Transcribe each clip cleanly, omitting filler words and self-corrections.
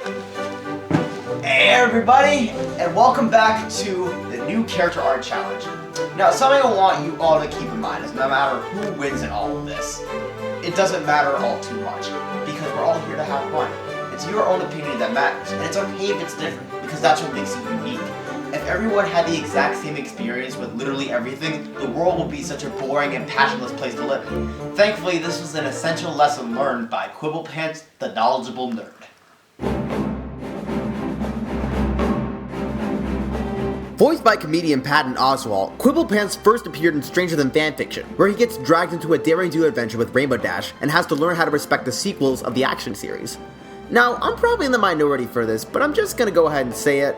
Hey everybody, and welcome back to the new character art challenge. Now, something I want you all to keep in mind is no matter who wins in all of this, it doesn't matter all too much, because we're all here to have fun. It's your own opinion that matters, and it's okay if it's different, because that's what makes it unique. If everyone had the exact same experience with literally everything, the world would be such a boring and passionless place to live. Thankfully, this was an essential lesson learned by Quibblepants, the knowledgeable nerd. Voiced by comedian Patton Oswalt, Quibblepants first appeared in Stranger Than Fanfiction, where he gets dragged into a daring-do adventure with Rainbow Dash and has to learn how to respect the sequels of the action series. Now, I'm probably in the minority for this, but I'm just gonna go ahead and say it.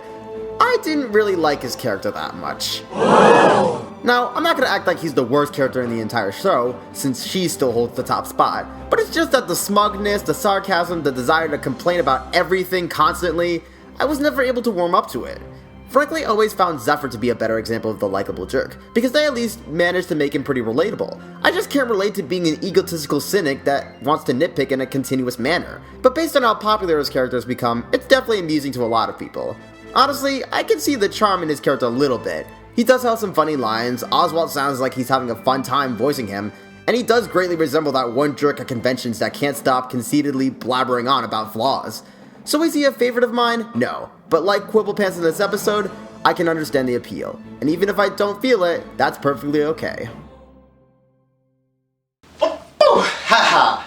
I didn't really like his character that much. Now, I'm not gonna act like he's the worst character in the entire show, since she still holds the top spot, but it's just that the smugness, the sarcasm, the desire to complain about everything constantly, I was never able to warm up to it. Frankly, I always found Zephyr to be a better example of the likable jerk, because they at least managed to make him pretty relatable. I just can't relate to being an egotistical cynic that wants to nitpick in a continuous manner. But based on how popular his characters become, it's definitely amusing to a lot of people. Honestly, I can see the charm in his character a little bit. He does have some funny lines, Oswalt sounds like he's having a fun time voicing him, and he does greatly resemble that one jerk at conventions that can't stop conceitedly blabbering on about flaws. So is he a favorite of mine? No. But like Quibblepants in this episode, I can understand the appeal. And even if I don't feel it, that's perfectly okay. Haha!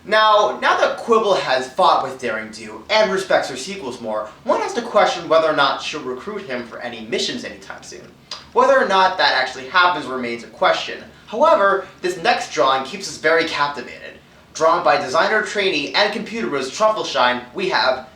Now that Quibble has fought with Daring Do and respects her sequels more, one has to question whether or not she'll recruit him for any missions anytime soon. Whether or not that actually happens remains a question. However, this next drawing keeps us very captivated. Drawn by designer, trainee, and computer whiz Truffleshine, we have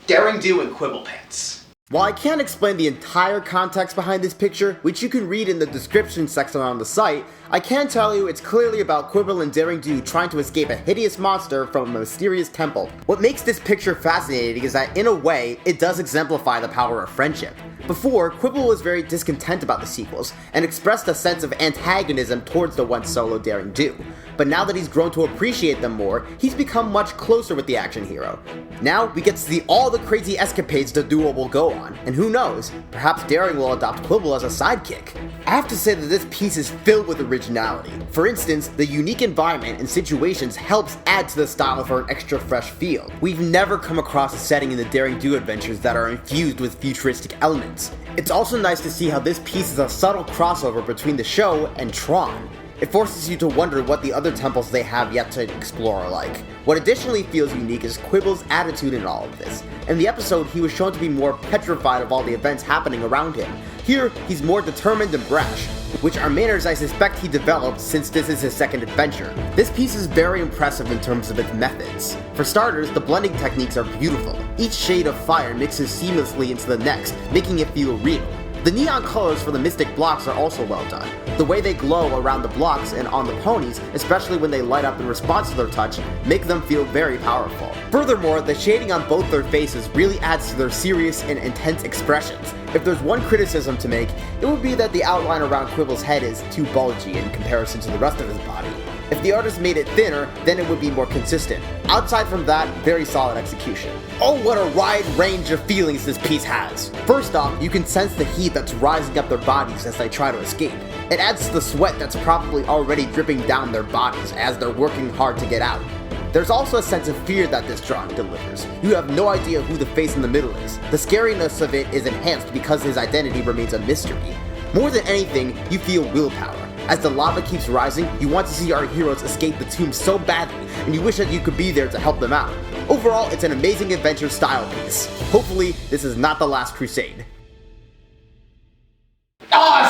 Daring Do and Quibblepants. While I can't explain the entire context behind this picture, which you can read in the description section on the site, I can tell you it's clearly about Quibble and Daring Do trying to escape a hideous monster from a mysterious temple. What makes this picture fascinating is that, in a way, it does exemplify the power of friendship. Before, Quibble was very discontent about the sequels, and expressed a sense of antagonism towards the once solo Daring Do. But now that he's grown to appreciate them more, he's become much closer with the action hero. Now, we get to see all the crazy escapades the duo will go on, and who knows, perhaps Daring will adopt Quibble as a sidekick. I have to say that this piece is filled with originality. For instance, the unique environment and situations helps add to the style for an extra fresh feel. We've never come across a setting in the Daring Do adventures that are infused with futuristic elements. It's also nice to see how this piece is a subtle crossover between the show and Tron. It forces you to wonder what the other temples they have yet to explore are like. What additionally feels unique is Quibble's attitude in all of this. In the episode, he was shown to be more petrified of all the events happening around him. Here, he's more determined and brash, which are manners I suspect he developed since this is his second adventure. This piece is very impressive in terms of its methods. For starters, the blending techniques are beautiful. Each shade of fire mixes seamlessly into the next, making it feel real. The neon colors for the mystic blocks are also well done. The way they glow around the blocks and on the ponies, especially when they light up in response to their touch, make them feel very powerful. Furthermore, the shading on both their faces really adds to their serious and intense expressions. If there's one criticism to make, it would be that the outline around Quibble's head is too bulgy in comparison to the rest of his body. If the artist made it thinner, then it would be more consistent. Outside from that, very solid execution. Oh, what a wide range of feelings this piece has! First off, you can sense the heat that's rising up their bodies as they try to escape. It adds to the sweat that's probably already dripping down their bodies as they're working hard to get out. There's also a sense of fear that this drawing delivers. You have no idea who the face in the middle is. The scariness of it is enhanced because his identity remains a mystery. More than anything, you feel willpower. As the lava keeps rising, you want to see our heroes escape the tomb so badly, and you wish that you could be there to help them out. Overall, it's an amazing adventure style piece. Hopefully, this is not the last crusade.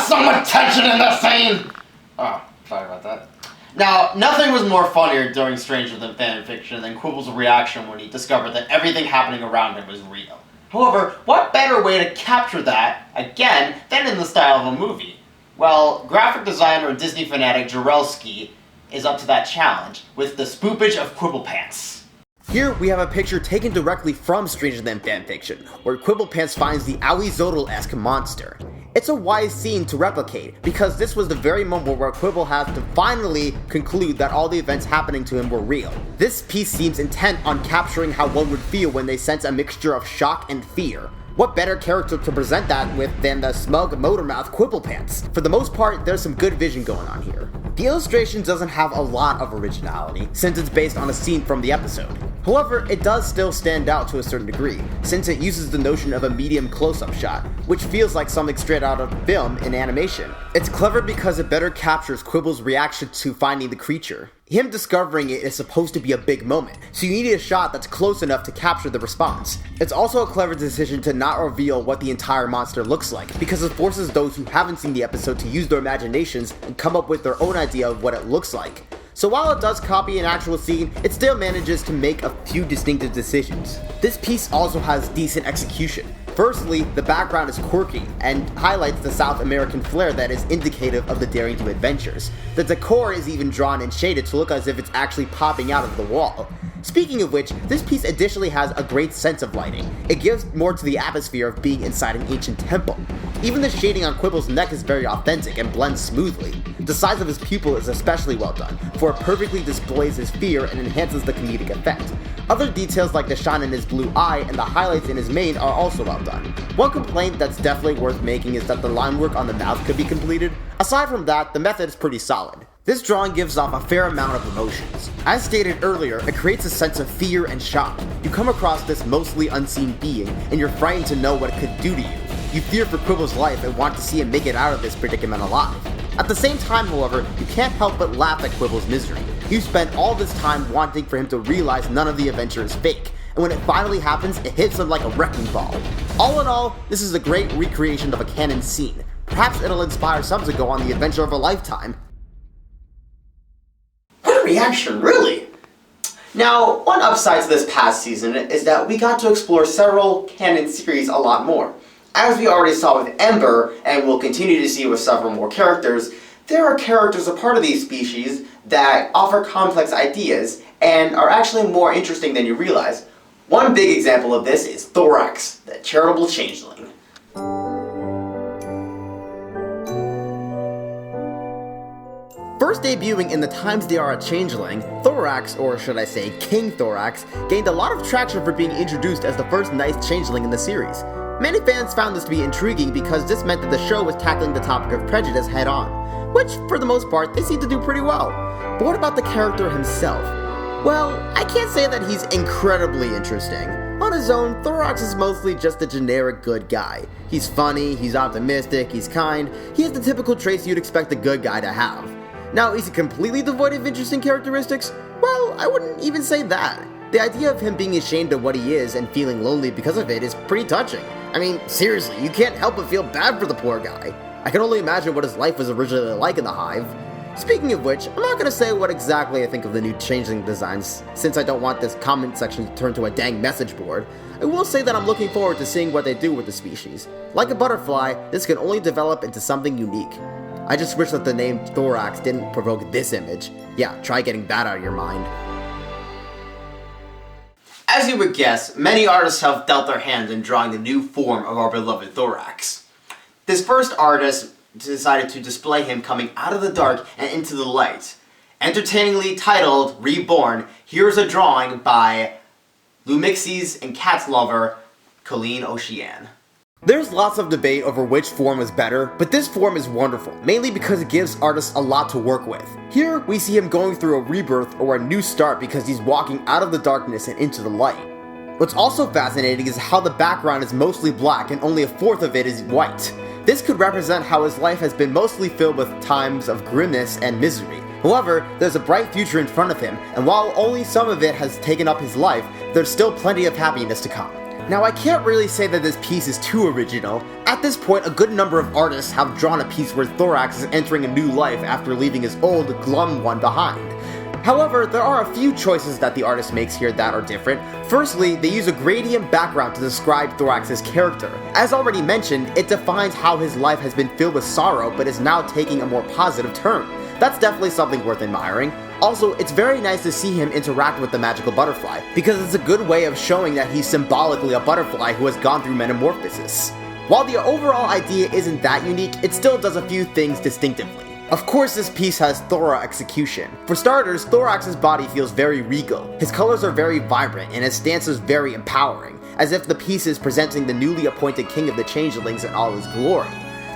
So much tension in this scene! Oh, sorry about that. Now, nothing was more funnier during Stranger Than Fanfiction than Quibble's reaction when he discovered that everything happening around him was real. However, what better way to capture that, again, than in the style of a movie? Well, graphic designer and Disney fanatic Jarelski is up to that challenge with the spoopage of Quibblepants. Here we have a picture taken directly from Stranger Than Fanfiction, where Quibblepants finds the Aoi Zodal-esque monster. It's a wise scene to replicate, because this was the very moment where Quibble has to finally conclude that all the events happening to him were real. This piece seems intent on capturing how one would feel when they sense a mixture of shock and fear. What better character to present that with than the smug motormouth Quibblepants? For the most part, there's some good vision going on here. The illustration doesn't have a lot of originality, since it's based on a scene from the episode. However, it does still stand out to a certain degree, since it uses the notion of a medium close-up shot, which feels like something straight out of film in animation. It's clever because it better captures Quibble's reaction to finding the creature. Him discovering it is supposed to be a big moment, so you need a shot that's close enough to capture the response. It's also a clever decision to not reveal what the entire monster looks like, because it forces those who haven't seen the episode to use their imaginations and come up with their own idea of what it looks like. So while it does copy an actual scene, it still manages to make a few distinctive decisions. This piece also has decent execution. Firstly, the background is quirky and highlights the South American flair that is indicative of the Daring Do adventures. The decor is even drawn and shaded to look as if it's actually popping out of the wall. Speaking of which, this piece additionally has a great sense of lighting. It gives more to the atmosphere of being inside an ancient temple. Even the shading on Quibble's neck is very authentic and blends smoothly. The size of his pupil is especially well done, for it perfectly displays his fear and enhances the comedic effect. Other details like the shine in his blue eye and the highlights in his mane are also well done. One complaint that's definitely worth making is that the line work on the mouth could be completed. Aside from that, the method is pretty solid. This drawing gives off a fair amount of emotions. As stated earlier, it creates a sense of fear and shock. You come across this mostly unseen being, and you're frightened to know what it could do to you. You fear for Quibble's life and want to see him make it out of this predicament alive. At the same time, however, you can't help but laugh at Quibble's misery. You spent all this time wanting for him to realize none of the adventure is fake, and when it finally happens, it hits him like a wrecking ball. All in all, this is a great recreation of a canon scene. Perhaps it'll inspire some to go on the adventure of a lifetime. What a reaction, really! Now, one upside to this past season is that we got to explore several canon series a lot more. As we already saw with Ember, and will continue to see with several more characters, there are characters a part of these species that offer complex ideas and are actually more interesting than you realize. One big example of this is Thorax, the charitable changeling. First debuting in the Times They Are a Changeling, Thorax, or should I say King Thorax, gained a lot of traction for being introduced as the first nice changeling in the series. Many fans found this to be intriguing because this meant that the show was tackling the topic of prejudice head on, which, for the most part, they seem to do pretty well. But what about the character himself? Well, I can't say that he's incredibly interesting. On his own, Thorax is mostly just a generic good guy. He's funny, he's optimistic, he's kind, he has the typical traits you'd expect a good guy to have. Now, is he completely devoid of interesting characteristics? Well, I wouldn't even say that. The idea of him being ashamed of what he is and feeling lonely because of it is pretty touching. I mean, seriously, you can't help but feel bad for the poor guy. I can only imagine what his life was originally like in the Hive. Speaking of which, I'm not going to say what exactly I think of the new changeling designs, since I don't want this comment section to turn to a dang message board. I will say that I'm looking forward to seeing what they do with the species. Like a butterfly, this can only develop into something unique. I just wish that the name Thorax didn't provoke this image. Yeah, try getting that out of your mind. As you would guess, many artists have dealt their hand in drawing the new form of our beloved Thorax. This first artist decided to display him coming out of the dark and into the light. Entertainingly titled Reborn, here's a drawing by Lumixes and Cats lover Colleen Ocean. There's lots of debate over which form is better, but this form is wonderful, mainly because it gives artists a lot to work with. Here, we see him going through a rebirth or a new start because he's walking out of the darkness and into the light. What's also fascinating is how the background is mostly black and only a fourth of it is white. This could represent how his life has been mostly filled with times of grimness and misery. However, there's a bright future in front of him, and while only some of it has taken up his life, there's still plenty of happiness to come. Now, I can't really say that this piece is too original. At this point, a good number of artists have drawn a piece where Thorax is entering a new life after leaving his old, glum one behind. However, there are a few choices that the artist makes here that are different. Firstly, they use a gradient background to describe Thorax's character. As already mentioned, it defines how his life has been filled with sorrow but is now taking a more positive turn. That's definitely something worth admiring. Also, it's very nice to see him interact with the magical butterfly, because it's a good way of showing that he's symbolically a butterfly who has gone through metamorphosis. While the overall idea isn't that unique, it still does a few things distinctively. Of course, this piece has thorough execution. For starters, Thorax's body feels very regal. His colors are very vibrant and his stance is very empowering, as if the piece is presenting the newly appointed king of the changelings in all his glory.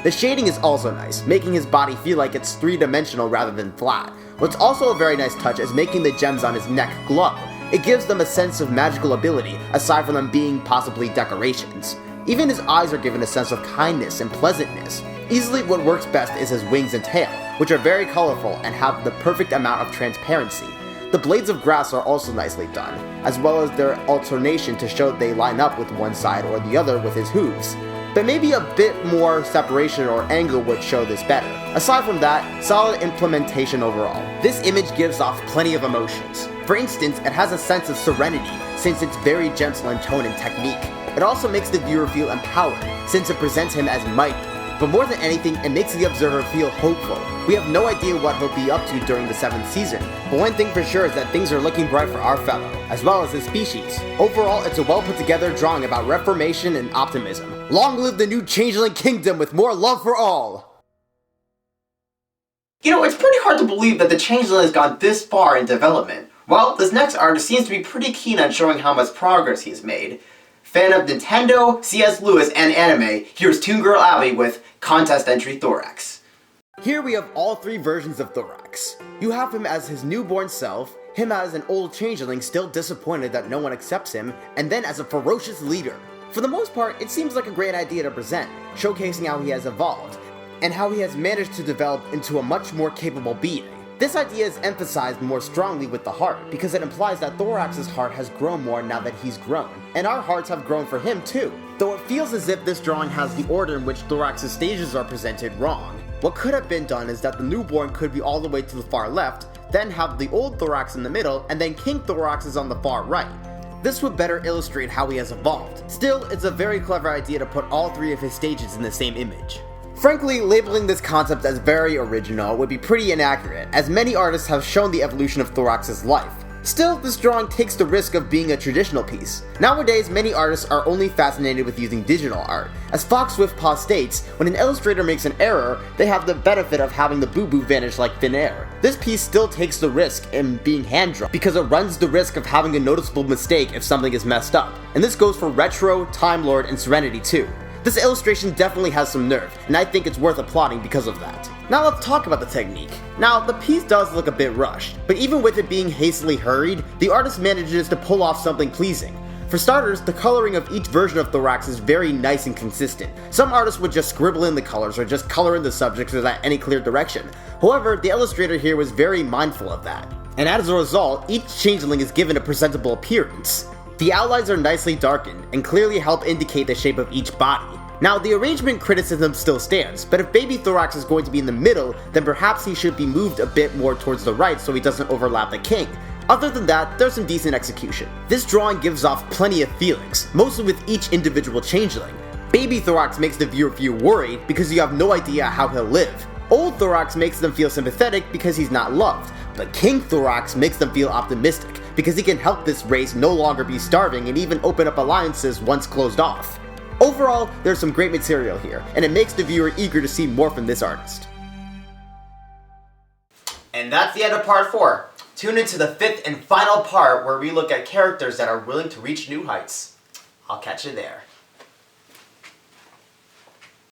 The shading is also nice, making his body feel like it's three-dimensional rather than flat. What's also a very nice touch is making the gems on his neck glow. It gives them a sense of magical ability, aside from them being possibly decorations. Even his eyes are given a sense of kindness and pleasantness. Easily what works best is his wings and tail, which are very colorful and have the perfect amount of transparency. The blades of grass are also nicely done, as well as their alternation to show they line up with one side or the other with his hooves. But maybe a bit more separation or angle would show this better. Aside from that, solid implementation overall. This image gives off plenty of emotions. For instance, it has a sense of serenity, since it's very gentle in tone and technique. It also makes the viewer feel empowered, since it presents him as mighty. But more than anything, it makes the observer feel hopeful. We have no idea what he'll be up to during the 7th season, but one thing for sure is that things are looking bright for our fellow, as well as his species. Overall, it's a well put together drawing about reformation and optimism. Long live the new changeling kingdom with more love for all! You know, it's pretty hard to believe that the changeling has gone this far in development. Well, this next artist seems to be pretty keen on showing how much progress he's made. Fan of Nintendo, C.S. Lewis, and anime, here's Toon Girl Abby with Contest Entry Thorax. Here we have all three versions of Thorax. You have him as his newborn self, him as an old changeling still disappointed that no one accepts him, and then as a ferocious leader. For the most part, it seems like a great idea to present, showcasing how he has evolved, and how he has managed to develop into a much more capable being. This idea is emphasized more strongly with the heart, because it implies that Thorax's heart has grown more now that he's grown, and our hearts have grown for him too. Though it feels as if this drawing has the order in which Thorax's stages are presented wrong. What could have been done is that the newborn could be all the way to the far left, then have the old Thorax in the middle, and then King Thorax is on the far right. This would better illustrate how he has evolved. Still, it's a very clever idea to put all three of his stages in the same image. Frankly, labeling this concept as very original would be pretty inaccurate, as many artists have shown the evolution of Thorax's life. Still, this drawing takes the risk of being a traditional piece. Nowadays, many artists are only fascinated with using digital art. As Fox Swiftpaw states, when an illustrator makes an error, they have the benefit of having the boo-boo vanish like thin air. This piece still takes the risk in being hand-drawn, because it runs the risk of having a noticeable mistake if something is messed up. And this goes for Retro, Time Lord, and Serenity too. This illustration definitely has some nerve, and I think it's worth applauding because of that. Now let's talk about the technique. Now, the piece does look a bit rushed, but even with it being hastily hurried, the artist manages to pull off something pleasing. For starters, the coloring of each version of Thorax is very nice and consistent. Some artists would just scribble in the colors or just color in the subjects without any clear direction. However, the illustrator here was very mindful of that. And as a result, each changeling is given a presentable appearance. The outlines are nicely darkened and clearly help indicate the shape of each body. Now, the arrangement criticism still stands, but if Baby Thorax is going to be in the middle, then perhaps he should be moved a bit more towards the right so he doesn't overlap the king. Other than that, there's some decent execution. This drawing gives off plenty of feelings, mostly with each individual changeling. Baby Thorax makes the viewer feel worried because you have no idea how he'll live. Old Thorax makes them feel sympathetic because he's not loved, but King Thorax makes them feel optimistic because he can help this race no longer be starving and even open up alliances once closed off. Overall, there's some great material here, and it makes the viewer eager to see more from this artist. And that's the end of part 4. Tune into the 5th and final part where we look at characters that are willing to reach new heights. I'll catch you there.